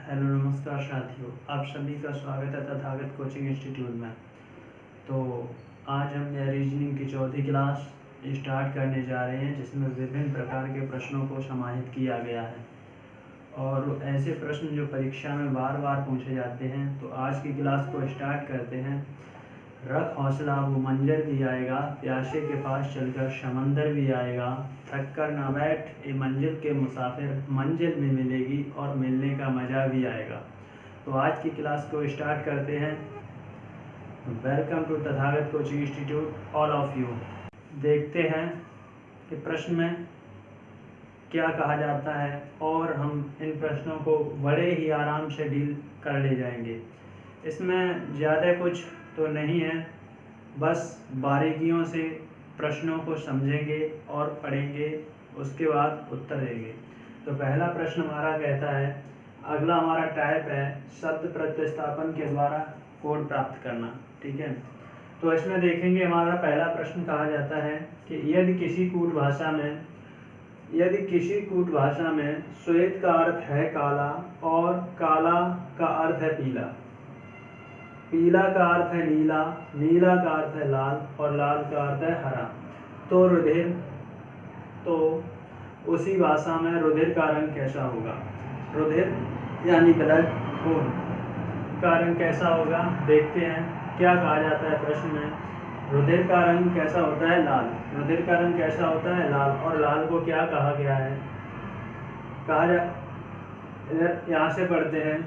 Hello नमस्कार साथियों, आप सभी का स्वागत है तथागत कोचिंग इंस्टीट्यूट में। तो आज हम रीजनिंग की चौथी क्लास स्टार्ट करने जा रहे हैं, जिसमें विभिन्न प्रकार के प्रश्नों को समाहित किया गया है और ऐसे प्रश्न जो परीक्षा में बार बार पूछे जाते हैं। तो आज की क्लास को स्टार्ट करते हैं। रख हौसला वो मंजर भी आएगा, प्यासे के पास चलकर समंदर भी आएगा, थक कर ना बैठ ये मंजिल के मुसाफिर, मंजिल में मिलेगी और मिलने का मज़ा भी आएगा। तो आज की क्लास को स्टार्ट करते हैं। Welcome to Tathagat coaching institute all of you. देखते हैं कि प्रश्न में क्या कहा जाता है और हम इन प्रश्नों को बड़े ही आराम से डील कर ले जाएंगे। इसमें ज़्यादा कुछ तो नहीं है, बस बारीकियों से प्रश्नों को समझेंगे और पढ़ेंगे, उसके बाद उत्तर देंगे। तो पहला प्रश्न हमारा कहता है, अगला हमारा टाइप है शब्द प्रतिस्थापन के द्वारा कोड प्राप्त करना। ठीक है, तो इसमें देखेंगे हमारा पहला प्रश्न कहा जाता है कि यदि किसी कूट भाषा में श्वेत का अर्थ है काला और काला का अर्थ है पीला, पीला का अर्थ है नीला, नीला का अर्थ है लाल और लाल का अर्थ है हरा, तो रुधिर, तो उसी भाषा में रुधिर का रंग कैसा होगा? रुधिर यानी ब्लड खून का रंग कैसा होगा? देखते हैं क्या कहा जाता है प्रश्न में। रुधिर का रंग कैसा होता है? लाल। रुधिर का रंग कैसा होता है? लाल। और लाल को क्या कहा गया है? यहाँ से पढ़ते हैं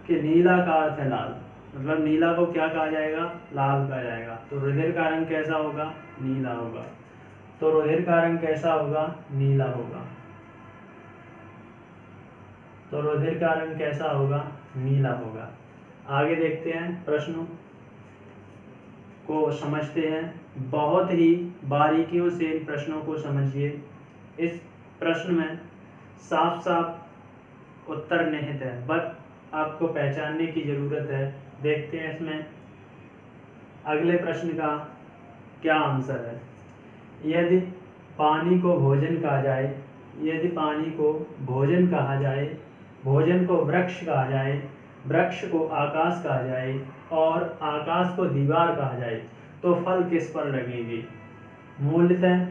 कि नीला का अर्थ है लाल, मतलब नीला को क्या कहा जाएगा? लाल कहा जाएगा। तो रुधिर का रंग कैसा होगा? नीला होगा। तो रुधिर का रंग कैसा होगा? नीला होगा। तो रुधिर का रंग कैसा होगा? नीला होगा। आगे देखते हैं, प्रश्नों को समझते हैं। बहुत ही बारीकियों से इन प्रश्नों को समझिए। इस प्रश्न में साफ साफ उत्तर निहित है, बस आपको पहचानने की ज़रूरत है। देखते हैं इसमें अगले प्रश्न का क्या आंसर है। यदि पानी को भोजन कहा जाए, यदि पानी को भोजन कहा जाए, भोजन को वृक्ष कहा जाए, वृक्ष को आकाश कहा जाए और आकाश को दीवार कहा जाए, तो फल किस पर लगेंगे? मूलतः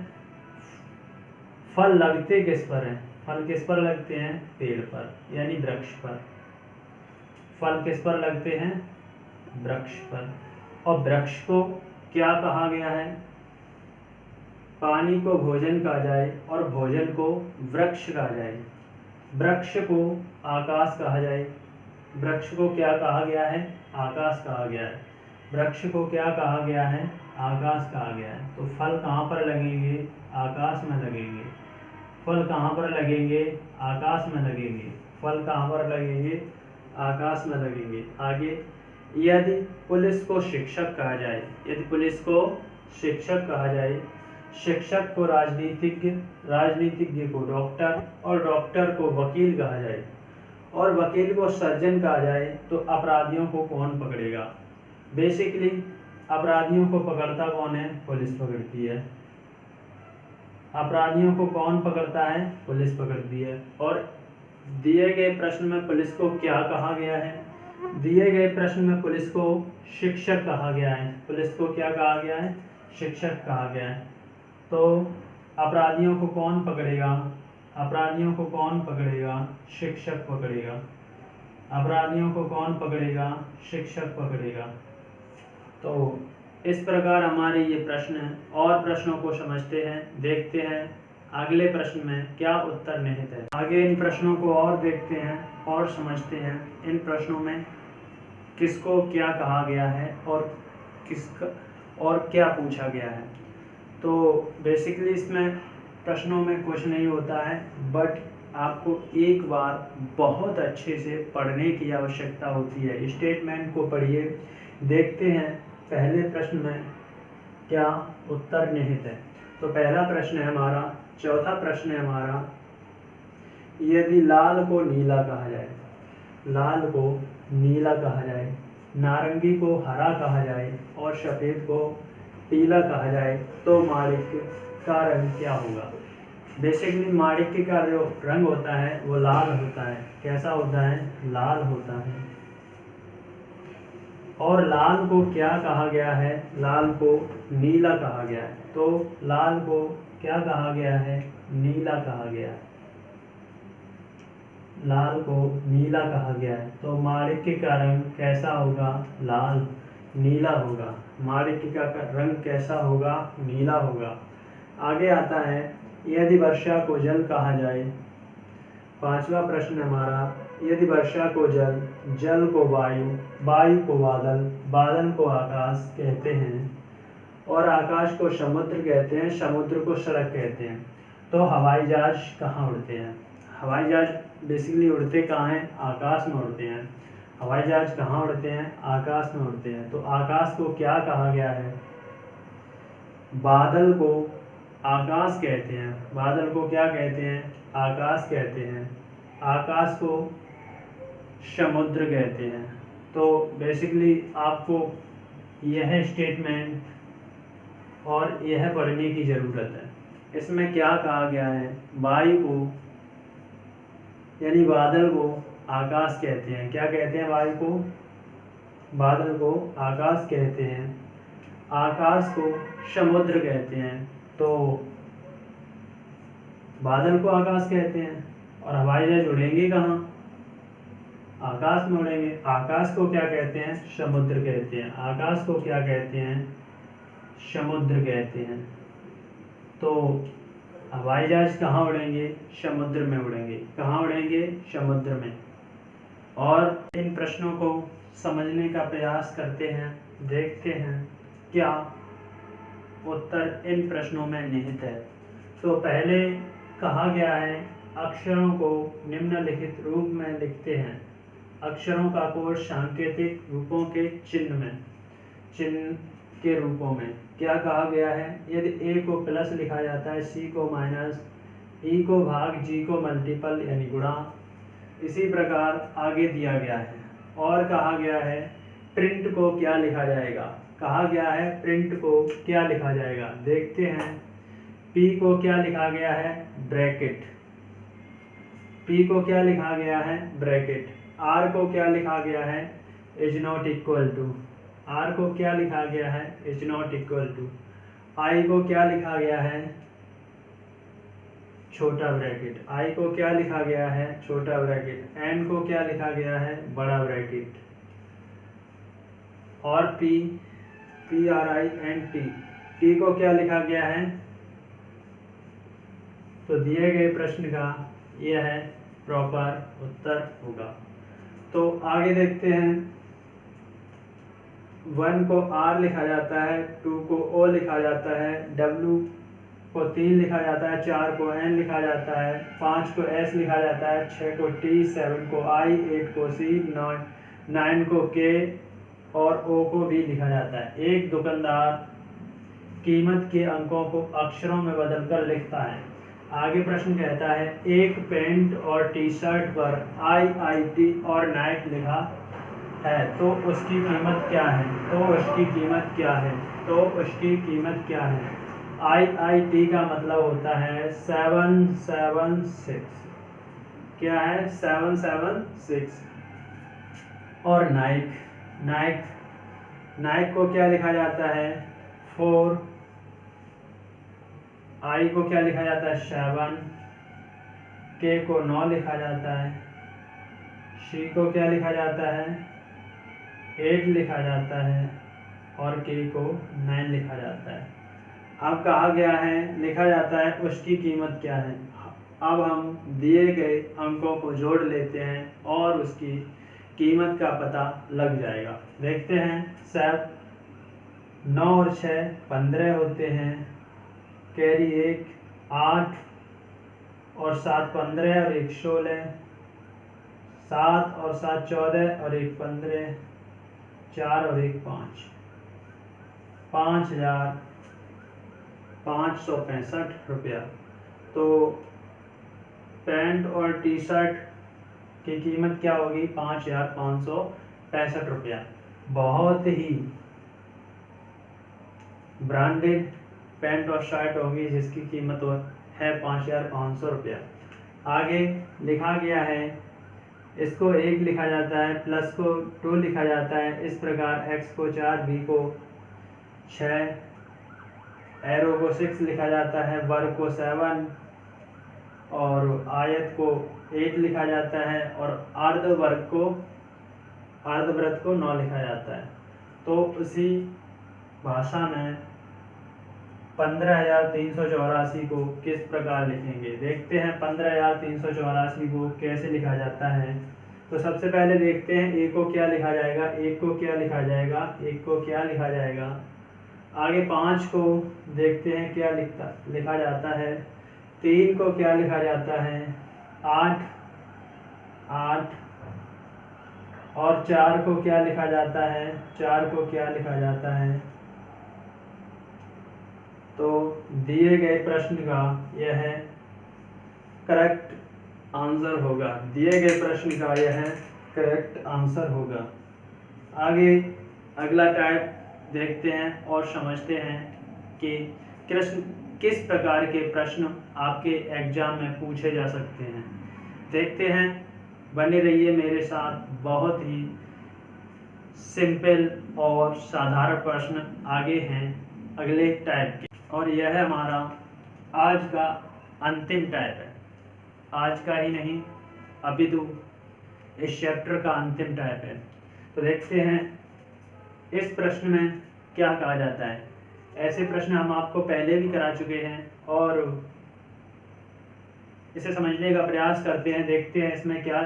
फल लगते किस पर हैं? फल किस पर लगते हैं? पेड़ पर यानी वृक्ष पर। फल किस पर लगते हैं? वृक्ष पर। और वृक्ष को क्या कहा गया है? पानी को भोजन कहा जाए और भोजन को वृक्ष कहा जाए, वृक्ष को आकाश कहा जाए। वृक्ष को क्या कहा गया है? आकाश कहा गया है। वृक्ष को क्या कहा गया है? आकाश कहा गया है। तो फल कहाँ पर लगेंगे? आकाश में लगेंगे। फल कहाँ पर लगेंगे? आकाश में लगेंगे। फल कहाँ पर लगेंगे? आकाश में लगेंगे। आगे, यदि पुलिस को शिक्षक कहा जाए, यदि पुलिस को शिक्षक कहा जाए, शिक्षक को राजनीतिज्ञ, राजनीतिज्ञ को डॉक्टर और डॉक्टर को वकील कहा जाए और वकील को सर्जन कहा जाए, तो अपराधियों को कौन पकड़ेगा? बेसिकली अपराधियों को पकड़ता कौन है? पुलिस पकड़ती है। अपराधियों को कौन पकड़ता है? पुलिस पकड़ती है। और दिए गए प्रश्न में पुलिस को क्या कहा गया है? दिए गए प्रश्न में पुलिस को शिक्षक कहा गया है। पुलिस को क्या कहा गया है? शिक्षक कहा गया है। तो अपराधियों को कौन पकड़ेगा? अपराधियों को कौन पकड़ेगा? शिक्षक पकड़ेगा। अपराधियों को कौन पकड़ेगा? शिक्षक पकड़ेगा। तो इस प्रकार हमारे ये प्रश्न हैं और प्रश्नों को समझते हैं। देखते हैं अगले प्रश्न में क्या उत्तर निहित है। आगे इन प्रश्नों को और देखते हैं और समझते हैं इन प्रश्नों में किसको क्या कहा गया है और किसका और क्या पूछा गया है। तो बेसिकली इसमें प्रश्नों में कुछ नहीं होता है, बट आपको एक बार बहुत अच्छे से पढ़ने की आवश्यकता होती है। स्टेटमेंट को पढ़िए। देखते हैं पहले प्रश्न में क्या उत्तर निहित है। तो पहला प्रश्न है हमारा, चौथा प्रश्न है हमारा, यदि लाल को नीला कहा जाए, लाल को नीला कहा जाए, नारंगी को हरा कहा जाए और सफ़ेद को पीला कहा जाए, तो मालिक का रंग क्या होगा? बेसिकली माणिक्य का जो रंग होता है वो लाल होता है। कैसा होता है? लाल होता है। और लाल को क्या कहा गया है? लाल को नीला कहा गया है। तो लाल को क्या कहा गया है? नीला कहा गया है। लाल को नीला कहा गया है। तो माणिक्य का रंग कैसा होगा? लाल, नीला होगा। माणिक्य का रंग कैसा होगा? नीला होगा। आगे आता है, यदि वर्षा को जल कहा जाए। पांचवा प्रश्न हमारा, यदि वर्षा को जल, जल को वायु, वायु को बादल, बादल को आकाश कहते हैं और आकाश को समुद्र कहते हैं, समुद्र को सड़क कहते हैं, तो हवाई जहाज कहाँ उड़ते हैं? हवाई जहाज बेसिकली उड़ते कहाँ हैं? आकाश में उड़ते हैं। हवाई जहाज कहाँ उड़ते हैं? आकाश में उड़ते हैं। तो आकाश को क्या कहा गया है? बादल को आकाश कहते हैं। बादल को क्या कहते हैं? आकाश कहते हैं। आकाश को समुद्र कहते हैं। तो बेसिकली आपको यह स्टेटमेंट और यह पढ़ने की ज़रूरत है। इसमें क्या कहा गया है? वायु को यानी बादल को आकाश कहते हैं। क्या कहते हैं? वायु को, बादल को आकाश कहते हैं, आकाश को समुद्र कहते हैं। तो बादल को आकाश कहते हैं और हवाई जहाज उड़ेंगे कहाँ? आकाश में उड़ेंगे। आकाश को क्या कहते हैं? समुद्र कहते हैं। आकाश को क्या कहते हैं? समुद्र कहते हैं। तो हवाई जहाज कहाँ उड़ेंगे? समुद्र में उड़ेंगे। कहाँ उड़ेंगे? समुद्र में। और इन प्रश्नों को समझने का प्रयास करते हैं, देखते हैं क्या उत्तर इन प्रश्नों में निहित है। तो पहले कहा गया है, अक्षरों को निम्नलिखित रूप में लिखते हैं। अक्षरों का कोड सांकेतिक रूपों के चिन्ह के रूपों में। क्या कहा गया है? यदि ए को प्लस लिखा जाता है, सी को माइनस, ई को भाग, जी को मल्टीपल यानी गुणा। इसी प्रकार आगे दिया गया है। और कहा गया है प्रिंट को क्या लिखा जाएगा? कहा गया है प्रिंट को क्या लिखा जाएगा? देखते हैं। पी को क्या लिखा गया है? ब्रैकेट। पी को क्या लिखा गया है? ब्रैकेट। आर को क्या लिखा गया है? Is not equal to. R को क्या लिखा गया है? Is not equal to. I को क्या लिखा गया है? छोटा ब्रैकेट। आई को क्या लिखा गया है? छोटा ब्रैकेट। एन को क्या लिखा गया है? बड़ा ब्रैकेट। और P, P R I and T, T को क्या लिखा गया है? तो दिए गए प्रश्न का यह है प्रॉपर उत्तर होगा। तो आगे देखते हैं। 1 को R लिखा जाता है, 2 को O लिखा जाता है, W को 3 लिखा जाता है, 4 को N लिखा जाता है, 5 को S लिखा जाता है, 6 को T, 7 को I, 8 को C, 9 को K और O को भी लिखा जाता है। एक दुकानदार कीमत के अंकों को अक्षरों में बदलकर लिखता है। आगे प्रश्न कहता है, एक पैंट और टी शर्ट पर IIT और नाइट लिखा है, तो उसकी कीमत क्या है? तो उसकी कीमत क्या है? तो उसकी कीमत क्या है? IIT का मतलब होता है 776। क्या है? 776। और नाइक को क्या लिखा जाता है? 4। आई को क्या लिखा जाता है? 7। के को 9 लिखा जाता है। सी को क्या लिखा जाता है? 8 लिखा जाता है और के को 9 लिखा जाता है। अब कहा गया है, लिखा जाता है उसकी कीमत क्या है। अब हम दिए गए अंकों को जोड़ लेते हैं और उसकी कीमत का पता लग जाएगा। देखते हैं। 9 और 6 15 होते हैं, कैरी 1 8 और 7 15 और 1 16, 7 और 7 14 और 1 15, 4 और 1 5, 5,565 रुपया। तो पैंट और टी शर्ट की कीमत क्या होगी? 5,565 रुपया। बहुत ही ब्रांडेड पैंट और शर्ट होगी जिसकी कीमत है 5,500 रुपया। आगे लिखा गया है, इसको 1 लिखा जाता है, प्लस को 2 लिखा जाता है। इस प्रकार x को 4, b को 6, एरो को 6 लिखा जाता है, वर्ग को 7 और आयत को 8 लिखा जाता है और अर्धवृत्त को 9 लिखा जाता है। तो उसी भाषा में 15,384 को किस प्रकार लिखेंगे, देखते हैं। 15,384 को कैसे लिखा जाता है। तो सबसे पहले देखते हैं ए को क्या लिखा जाएगा, एक को क्या लिखा जाएगा, एक को क्या लिखा जाएगा। आगे 5 को देखते हैं क्या लिखा जाता है। 3 को क्या लिखा जाता है, 8 और 4 को क्या लिखा जाता है, 4 को क्या लिखा जाता है। तो दिए गए प्रश्न का यह करेक्ट आंसर होगा, दिए गए प्रश्न का यह करेक्ट आंसर होगा। आगे अगला टाइप देखते हैं और समझते हैं कि किस प्रकार के प्रश्न आपके एग्जाम में पूछे जा सकते हैं। देखते हैं, बने रहिए मेरे साथ। बहुत ही सिंपल और साधारण प्रश्न आगे हैं अगले टाइप के, और यह हमारा आज का अंतिम टाइप है। आज का ही नहीं, अभी तो इस चैप्टर का अंतिम टाइप है। तो देखते हैं इस प्रश्न में क्या कहा जाता है। ऐसे प्रश्न हम आपको पहले भी करा चुके हैं और इसे समझने का प्रयास करते हैं। देखते हैं इसमें क्या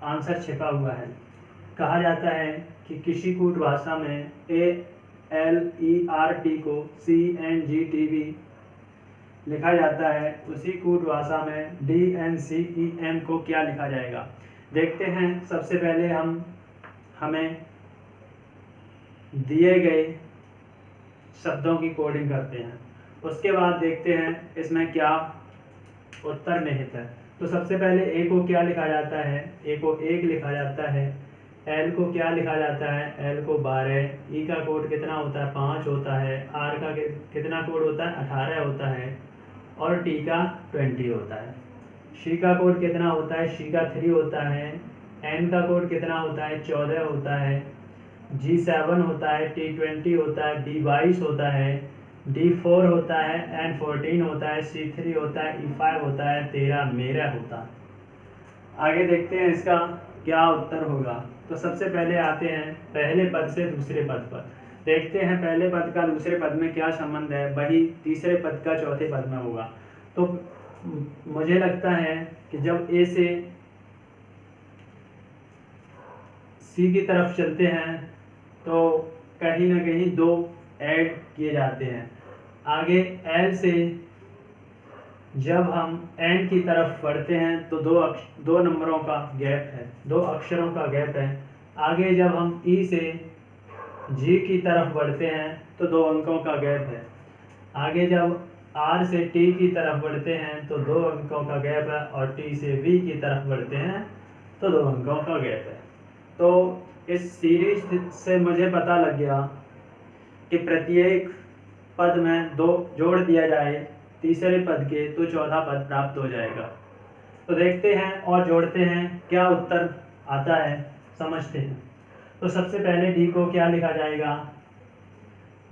आंसर छिपा हुआ है। कहा जाता है कि किसी कूट भाषा में ALERT को CNGTV लिखा जाता है, उसी कूट भाषा में DNCEM को क्या लिखा जाएगा। देखते हैं, सबसे पहले हमें दिए गए शब्दों की कोडिंग करते हैं, उसके बाद देखते हैं इसमें क्या उत्तर निहित है। तो सबसे पहले ए को क्या लिखा जाता है, ए को 1 लिखा जाता है। एल को क्या लिखा जाता है, एल को 12। ई का कोड कितना होता है, 5 होता है। आर का कितना कोड होता है, 18 होता है और टी का 20 होता है। सी का कोड कितना होता है, सी का 3 होता है। एन का कोड कितना होता है, 14 होता है। G7 होता है, T20 होता है, D22 होता है, D4 होता है, N14 होता है, C3 होता है, E5 होता है, 13 मेरा होता है। आगे देखते हैं इसका क्या उत्तर होगा। तो सबसे पहले आते हैं पहले पद से दूसरे पद पर। देखते हैं पहले पद का दूसरे पद में क्या संबंध है, वही तीसरे पद का चौथे पद में होगा। तो मुझे लगता है कि जब ए से सी की तरफ चलते हैं तो कहीं ना कहीं 2 ऐड किए जाते हैं। आगे एल से जब हम एन की तरफ बढ़ते हैं तो 2 नंबरों का गैप है, 2 अक्षरों का गैप है। आगे जब हम ई से जी की तरफ बढ़ते हैं तो 2 अंकों का गैप है। आगे जब आर से टी की तरफ बढ़ते हैं तो 2 अंकों का गैप है और टी से वी की तरफ बढ़ते हैं तो 2 अंकों का गैप है। तो इस सीरीज से मुझे पता लग गया कि प्रत्येक पद में 2 जोड़ दिया जाए तीसरे पद के तो चौथा पद प्राप्त हो जाएगा। तो देखते हैं और जोड़ते हैं क्या उत्तर आता है, समझते हैं। तो सबसे पहले डी को क्या लिखा जाएगा,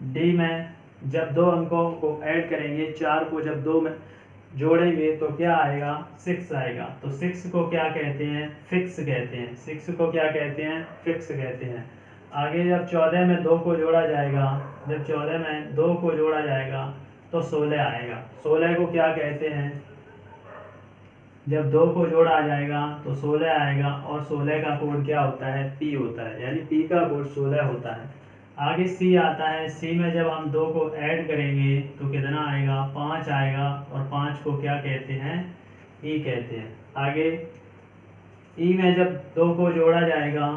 डी में जब 2 अंकों को ऐड करेंगे, 4 को जब 2 में जोड़ेंगे तो क्या आएगा, 6 आएगा। तो 6 को क्या कहते हैं, फिक्स कहते हैं। 6 को क्या कहते हैं, फिक्स कहते हैं। आगे जब 14 में 2 को जोड़ा जाएगा, जब 14 में 2 को जोड़ा जाएगा तो 16 आएगा। 16 को क्या कहते हैं, जब 2 को जोड़ा जाएगा तो 16 आएगा और 16 का कोड क्या होता है, पी होता है, यानी पी का कोड 16 होता है। आगे सी आता है, सी में जब हम 2 को ऐड करेंगे तो कितना आएगा, 5 आएगा और 5 को क्या कहते हैं, ई कहते हैं। आगे ई में जब 2 को जोड़ा जाएगा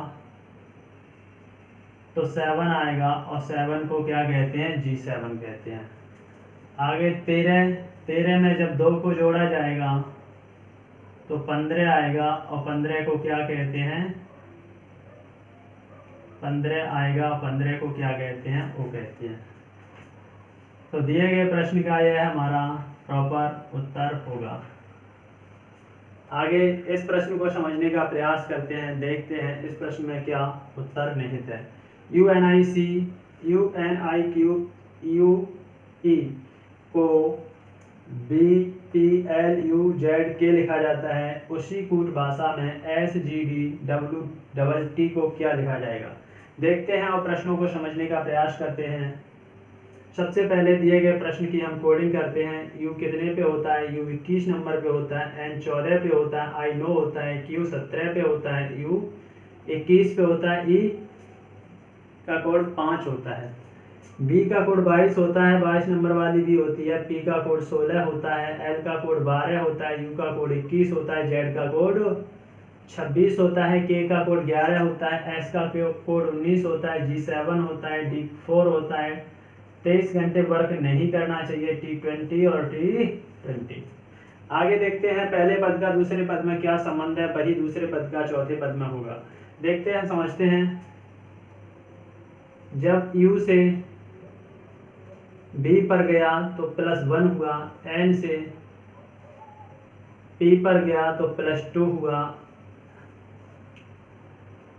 तो 7 आएगा और 7 को क्या कहते हैं, G7 कहते हैं। आगे 13 में जब 2 को जोड़ा जाएगा तो 15 आएगा और 15 को क्या कहते हैं, 15 आएगा, 15 को क्या कहते हैं, ओ कहते हैं। तो दिए गए प्रश्न का यह हमारा प्रॉपर उत्तर होगा। आगे इस प्रश्न को समझने का प्रयास करते हैं, देखते हैं इस प्रश्न में क्या उत्तर निहित है। UNIQUE को BPLUZK लिखा जाता है, उसी कूट भाषा में SGDWT को क्या लिखा जाएगा। देखते हैं और प्रश्नों को समझने का प्रयास करते हैं। सबसे पहले दिए गए प्रश्न की हम कोडिंग करते हैं। U कितने पे होता है? U 21 नंबर पे होता है, N 14 पे होता है, I 9 होता है, Q 17 पे होता है, U 21 पे होता है, E का कोड 5 होता है, B का कोड 22 होता है, 22 नंबर वाली भी होती है, P का कोड 16 होता है, L का कोड 12 होता है, U का कोड 21 होता है, Z का कोड 26 होता है, K का कोड 11 होता है, S का कोड 19 होता है, G7 होता है, D4 होता है। 23 घंटे वर्क नहीं करना चाहिए, T20 और T20। आगे देखते हैं पहले पद का दूसरे पद में क्या संबंध है, वही दूसरे पद का चौथे पद में होगा। देखते हैं, समझते हैं। जब U से B पर गया तो +1 हुआ, N से P पर गया तो +2 हुआ,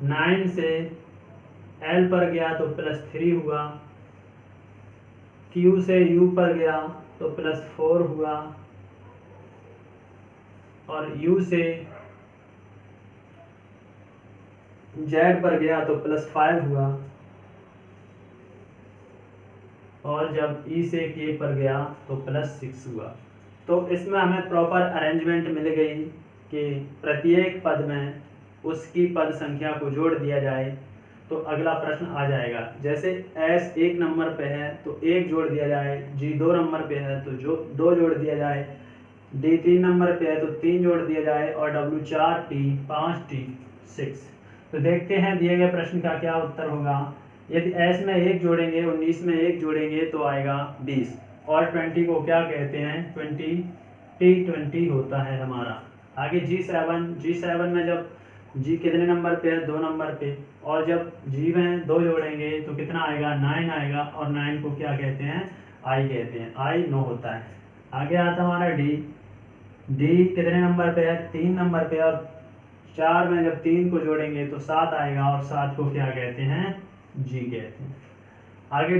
9 से L पर गया तो +3 हुआ, Q से U पर गया तो +4 हुआ, और U से Z पर गया तो +5 हुआ, और जब E से K पर गया तो +6 हुआ। तो इसमें हमें प्रॉपर अरेंजमेंट मिल गई कि प्रत्येक पद में उसकी पद संख्या को जोड़ दिया जाए तो अगला प्रश्न आ जाएगा। जैसे S 1 नंबर पे है तो 1 जोड़ दिया जाए, G 2 नंबर पे है तो 2 जोड़ दिया जाए, D 3 नंबर पे है तो 3 जोड़ दिया जाए, और W 4 T 5 T 6। तो देखते हैं दिए गए प्रश्न का क्या उत्तर होगा। यदि S में 1 जोड़ेंगे, 19 में 1 जोड़ेंगे तो आएगा 20, और 20 को क्या कहते हैं? T20 होता है हमारा। आगे G7 में जब G कितने नंबर पे है? 2 नंबर पे, और जब G में 2 जोड़ेंगे तो कितना आएगा? 9 आएगा, और 9 को क्या कहते हैं? I कहते हैं, I 9 होता है। आगे आता हमारा D कितने नंबर पे है? 3 नंबर पे, और 4 में जब 3 को जोड़ेंगे तो 7 आएगा, और 7 को क्या कहते हैं? G कहते हैं। आगे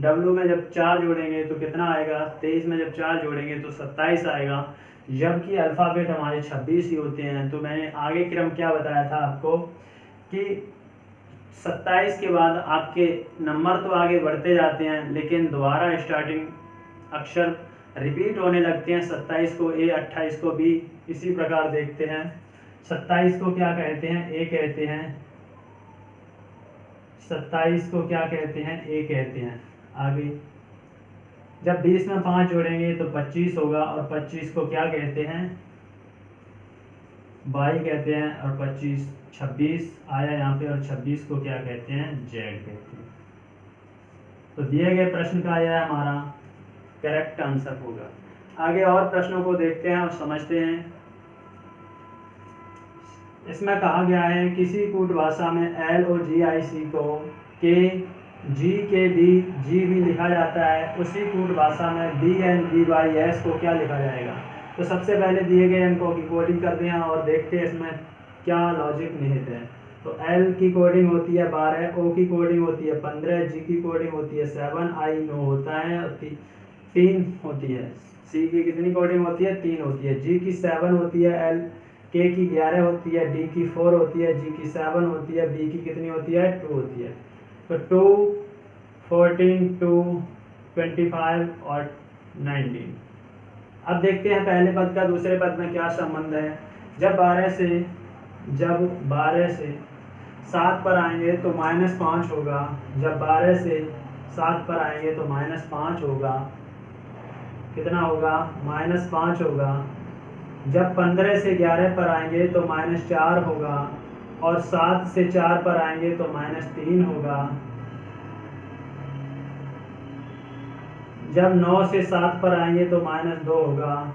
W में जब 4 जोड़ेंगे तो कितना आएगा? 23 में जब 4 जोड़ेंगे तो 27 आएगा, जबकि अल्फ़ाबेट हमारे 26 ही होते हैं। तो मैंने आगे क्रम क्या बताया था आपको कि 27 के बाद आपके नंबर तो आगे बढ़ते जाते हैं, लेकिन दोबारा स्टार्टिंग अक्षर रिपीट होने लगते हैं। 27 को A, 28 को B, इसी प्रकार देखते हैं। 27 को क्या कहते हैं? A कहते हैं। 27 को क्या कहते हैं? A कहते हैं। आगे जब 20 में 5 जोड़ेंगे तो 25 होगा, और 25 को क्या कहते हैं? Y कहते हैं, और 26 आया यहाँ पे, और 26 को क्या कहते हैं? Z कहते हैं। तो दिए गए प्रश्न का यह हमारा करेक्ट आंसर होगा। आगे और प्रश्नों को देखते हैं और समझते हैं। इसमें कहा गया है किसी कूट भाषा में LOGIC को G भी लिखा जाता है, उसी कूट भाषा में BNBYS को क्या लिखा जाएगा। तो सबसे पहले दिए गए अंकों की कोडिंग करते हैं और देखते हैं इसमें क्या लॉजिक निहित है। तो L की कोडिंग होती है 12, O की कोडिंग होती है 15, G की कोडिंग होती है 7, I 9 होता है, और 3 होती है। C की कितनी कोडिंग होती है? 3 होती है। G की 7 होती है, L K की 11 होती है, D की 4 होती है, G की 7 होती है, B की कितनी होती है? 2 होती है। तो 2, 14, 2, 25 और 19। अब देखते हैं पहले पद का दूसरे पद में क्या संबंध है। जब 12 से 7 पर आएंगे तो -5 होगा, जब 12 से 7 पर आएंगे तो -5 होगा। कितना होगा? -5 होगा। जब 15 से 11 पर आएंगे तो -4 होगा, और 7 से 4 पर आएंगे तो -3 होगा। जब 9 से 7 पर आएंगे तो -2 होगा,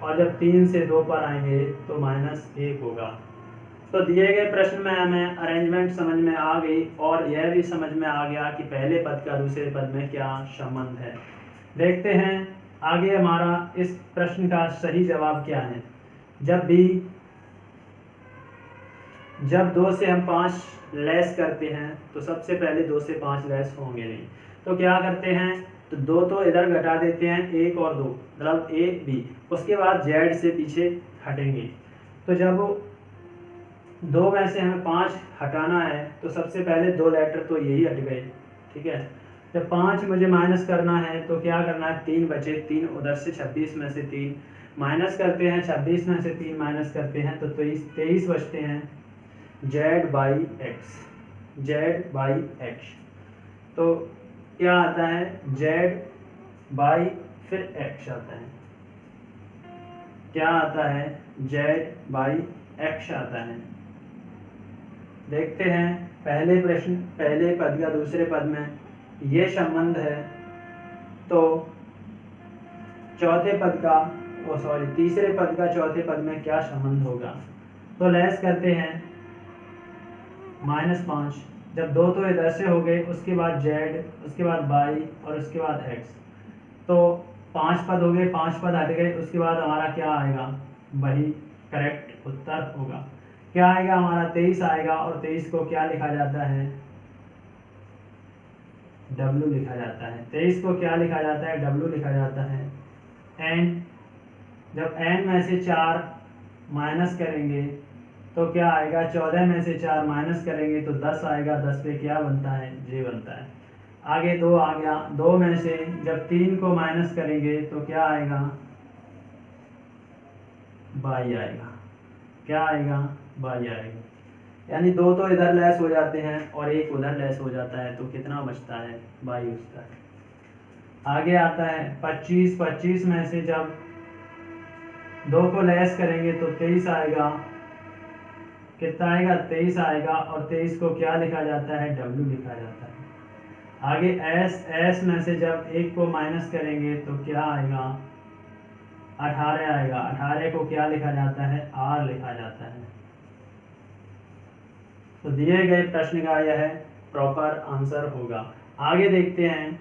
और जब 3 से 2 पर आएंगे तो -1 होगा। तो दिए गए प्रश्न में हमें अरेंजमेंट समझ में आ गई और यह भी समझ में आ गया कि पहले पद का दूसरे पद में क्या संबंध है। देखते हैं आगे हमारा इस प्रश्न का सही जवाब क्या है। जब 2 से हम 5 लेस करते हैं तो सबसे पहले 2 से 5 लेस होंगे नहीं, तो क्या करते हैं, तो 2 तो इधर घटा देते हैं, 1 और 2 मतलब ए बी, उसके बाद जेड से पीछे हटेंगे। तो जब 2 में से हमें 5 हटाना है तो सबसे पहले 2 लेटर तो यही हट गए, ठीक है। जब 5 मुझे माइनस करना है तो क्या करना है, 3 बचे, 3 उधर से 26 में से 3 माइनस करते हैं, 26 में से 3 माइनस करते हैं तो 23 बचते हैं, जेड बाई एक्स। तो क्या आता है, जेड बाई फिर एक्स आता है, क्या आता है, जेड बाई एक्स आता है। देखते हैं पहले पद का दूसरे पद में ये संबंध है, तो तीसरे पद का चौथे पद में क्या संबंध होगा। तो लेस करते हैं, -5, जब 2 तो इधर से हो गए, उसके बाद जेड, उसके बाद बाई और उसके बाद एक्स, तो 5 पद हो गए, 5 पद हट गए, उसके बाद हमारा क्या आएगा, वही करेक्ट उत्तर होगा। क्या आएगा हमारा, 23 आएगा, और 23 को क्या लिखा जाता है, W लिखा जाता है। 23 को क्या लिखा जाता है, W लिखा जाता है। n, जब n में से 4 माइनस करेंगे तो क्या आएगा, 14 में से 4 माइनस करेंगे तो 10 आएगा, 10 पे क्या बनता है, J बनता है। आगे 2 आ गया, 2 में से जब 3 को माइनस करेंगे तो क्या आएगा, बाई आएगा, क्या आएगा, बाई आएगा। यानी 2 तो इधर लेस हो जाते हैं और 1 उधर लेस हो जाता है, तो कितना बचता है, बाई बचता है। आगे आता है 25, 25 में से जब 2 को लेस करेंगे तो 23 आएगा, कितना आएगा, 23 आएगा, और 23 को क्या लिखा जाता है, W लिखा जाता है। आगे S में से जब 1 को माइनस करेंगे तो क्या आएगा, 18 आएगा, 18 को क्या लिखा जाता है, R लिखा जाता है। तो दिए गए प्रश्न का यह प्रॉपर आंसर होगा। आगे देखते हैं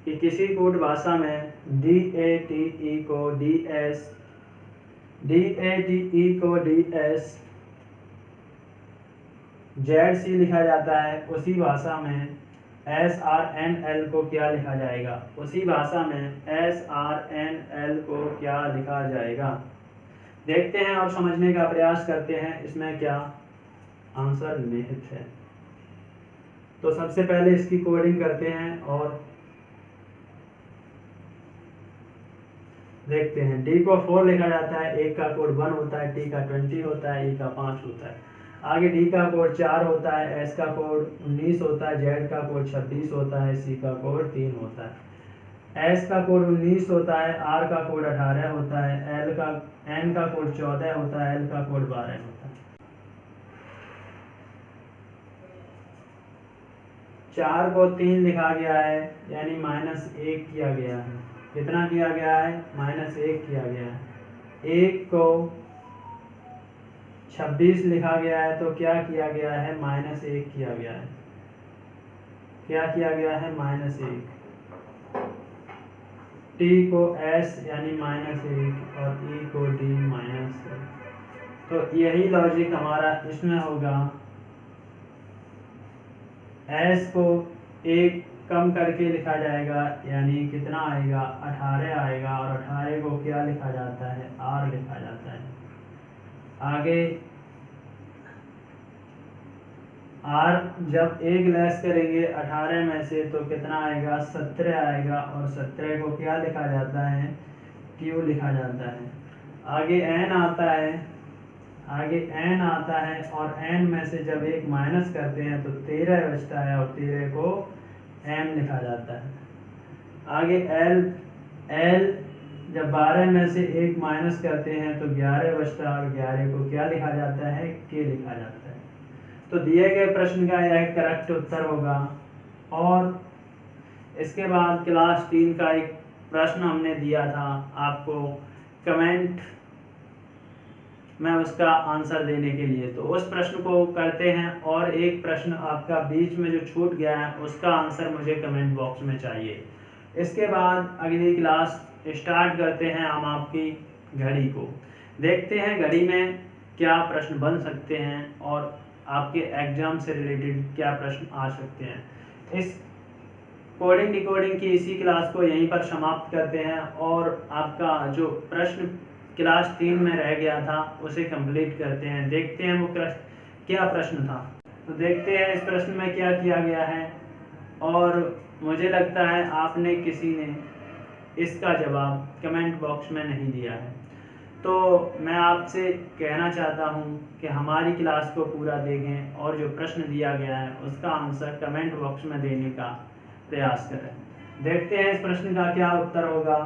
कि किसी कोड भाषा में DATE को DS ZC लिखा जाता है, उसी भाषा में SRNL को क्या लिखा जाएगा, उसी भाषा में SRNL को क्या लिखा जाएगा। देखते हैं और समझने का प्रयास करते हैं इसमें क्या आंसर निहित है। तो सबसे पहले इसकी कोडिंग करते हैं और देखते हैं। D को 4 लिखा जाता है, 1 का कोड 1 होता है, T का 20 होता है, E का 5 होता है। आगे D का कोड 4 होता है, S का कोड 19 होता है, Z का कोड 26 होता है, C का कोड 3 होता है। S का कोड 19 होता है, R का कोड 18 होता है, N का कोड 14 होता है, L का कोड 12 होता है। 4 को 3 लिखा गया है, यानी -1 किया गया है। कितना किया गया है, -1 किया गया है। 1 को 26 लिखा गया है, तो क्या किया गया है, -1 किया गया है। क्या किया गया है, -1। T को S यानी -1 और E को D -1। तो यही लॉजिक हमारा इसमें होगा। S को 1 कम करके लिखा जाएगा, यानी कितना आएगा, 18 आएगा, और 18 को क्या लिखा जाता है, R लिखा जाता है। आगे R जब 1 लेस करेंगे 18 में से तो कितना आएगा, 17 आएगा, और 17 को क्या लिखा जाता है, Q लिखा जाता है। आगे N आता है, और N में से जब 1 माइनस करते हैं तो 13 बचता है, और 13 को M लिखा जाता है। आगे L जब 12 में से 1 माइनस करते हैं तो 11 बचता है, और 11 को क्या लिखा जाता है, K लिखा जाता है। तो दिए गए प्रश्न का यह करेक्ट उत्तर होगा। और इसके बाद क्लास 3 का एक प्रश्न हमने दिया था आपको, कमेंट मैं उसका आंसर देने के लिए। तो उस प्रश्न को करते हैं, और एक प्रश्न आपका बीच में जो छूट गया है उसका आंसर मुझे कमेंट बॉक्स में चाहिए। इसके बाद अगली क्लास स्टार्ट करते हैं हम आपकी घड़ी को। देखते हैं घड़ी में क्या प्रश्न बन सकते हैं और आपके एग्जाम से रिलेटेड क्या प्रश्न आ सकते हैं। इस कोडिंग डिकोडिंग की इसी क्लास को यहीं पर समाप्त करते हैं, और आपका जो प्रश्न क्लास 3 में रह गया था उसे कंप्लीट करते हैं। देखते हैं वो क्या प्रश्न था। तो देखते हैं इस प्रश्न में क्या किया गया है, और मुझे लगता है आपने किसी ने इसका जवाब कमेंट बॉक्स में नहीं दिया है। तो मैं आपसे कहना चाहता हूं कि हमारी क्लास को पूरा देखें और जो प्रश्न दिया गया है उसका आंसर कमेंट बॉक्स में देने का प्रयास करें। देखते हैं इस प्रश्न का क्या उत्तर होगा,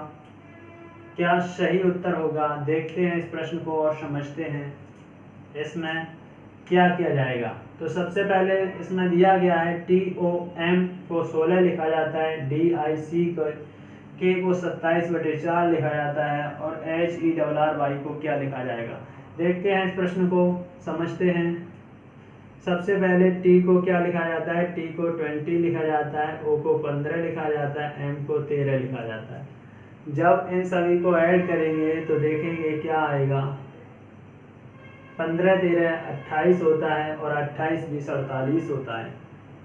क्या सही उत्तर होगा। देखते हैं इस प्रश्न को और समझते हैं इसमें क्या किया जाएगा। तो सबसे पहले इसमें दिया गया है TOM को 16 लिखा जाता है, DIC को 27/4 लिखा जाता है, और HERRY को क्या लिखा जाएगा। देखते हैं इस प्रश्न को, समझते हैं। सबसे पहले T को क्या लिखा जाता है, T को 20 लिखा जाता है, O को 15 लिखा जाता है, M को 13 लिखा जाता है। जब इन सभी को ऐड करेंगे तो देखेंगे क्या आएगा। 15 13 28 होता है, और 28 20 48 होता है।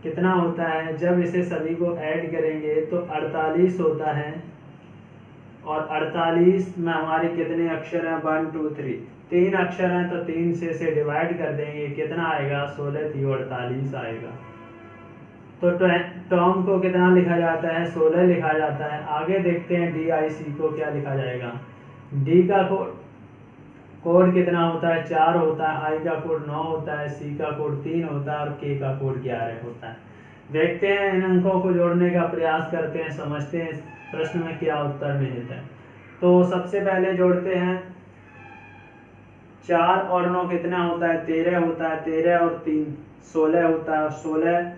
कितना होता है, जब इसे सभी को ऐड करेंगे तो 48 होता है, और 48 में हमारे कितने अक्षर हैं, 1 2 3 3 अक्षर हैं, तो 3 से इसे डिवाइड कर देंगे, कितना आएगा, 16 3 48 आएगा। तो टॉम को कितना लिखा जाता है, 16 लिखा जाता है। आगे देखते हैं DIC को क्या लिखा जाएगा। D का कोड कितना होता है, 4 होता है, I का कोड 9 होता है, C का कोड 3 होता है, और K का कोड 11 होता है। देखते हैं इन अंकों को जोड़ने का प्रयास करते हैं, समझते हैं इस प्रश्न में क्या उत्तर मिलता है। तो सबसे पहले जोड़ते हैं, 4 और 9 कितना होता है, 13 होता है, 13 और 3 16 होता है, और 16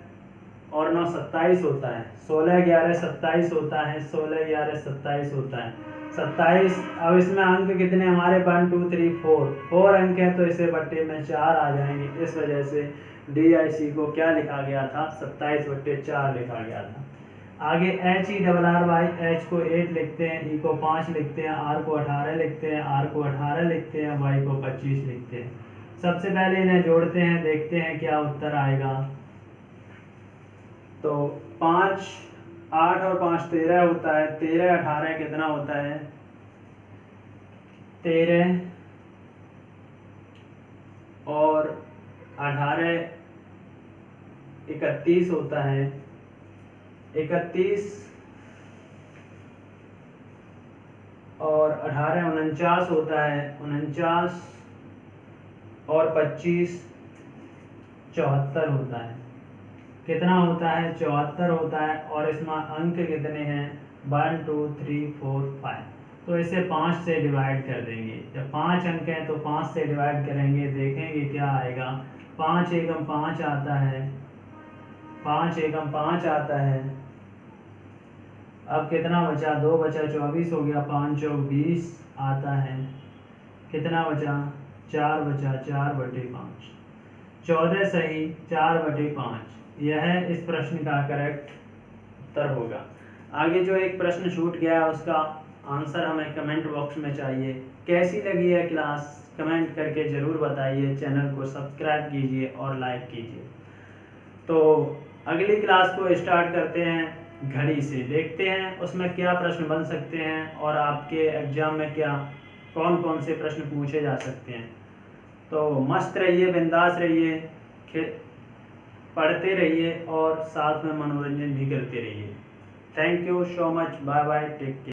और 9 27 होता है, 16 11 27 होता है, 16 11 27 होता है, 27। अब इसमें अंक कितने हमारे, 1 2 3 4 अंक है, तो इसे बट्टे में 4 आ जाएंगे। इस वजह से DIC को क्या लिखा गया था, 27/4 लिखा गया था। आगे HERRY, H को 8 लिखते हैं, E को 5 लिखते हैं, R को 18 लिखते हैं, R को 18 लिखते हैं, Y को 25 लिखते हैं। सबसे पहले इन्हें जोड़ते हैं, देखते हैं क्या उत्तर आएगा। तो 5 8 और 5 13 होता है, 13 18 कितना होता है, 13 और 18 31 होता है, 31 और 18 49 होता है, 49 और 25 74 होता है। कितना होता है, 74 होता है, और इसमें अंक कितने हैं, 1 2 3 4 5। तो इसे 5 से डिवाइड कर देंगे। जब 5 अंक हैं तो 5 से डिवाइड करेंगे, देखेंगे क्या आएगा। 5 एकम 5 आता है, 5 एकम 5 आता है। अब कितना बचा, 2 बचा, 24 हो गया, 5 चौक 20 आता है। कितना बचा, 4 बचा, 4/5, 14 सही, 4/5। यह इस प्रश्न का करेक्ट उत्तर होगा। आगे जो एक प्रश्न छूट गया है उसका आंसर हमें कमेंट बॉक्स में चाहिए। कैसी लगी है क्लास, कमेंट करके ज़रूर बताइए। चैनल को सब्सक्राइब कीजिए और लाइक कीजिए। तो अगली क्लास को स्टार्ट करते हैं घड़ी से। देखते हैं उसमें क्या प्रश्न बन सकते हैं, और आपके एग्जाम में क्या कौन कौन से प्रश्न पूछे जा सकते हैं। तो मस्त रहिए, बिंदास रहिए, पढ़ते रहिए, और साथ में मनोरंजन भी करते रहिए। Thank you so much, bye bye, take care.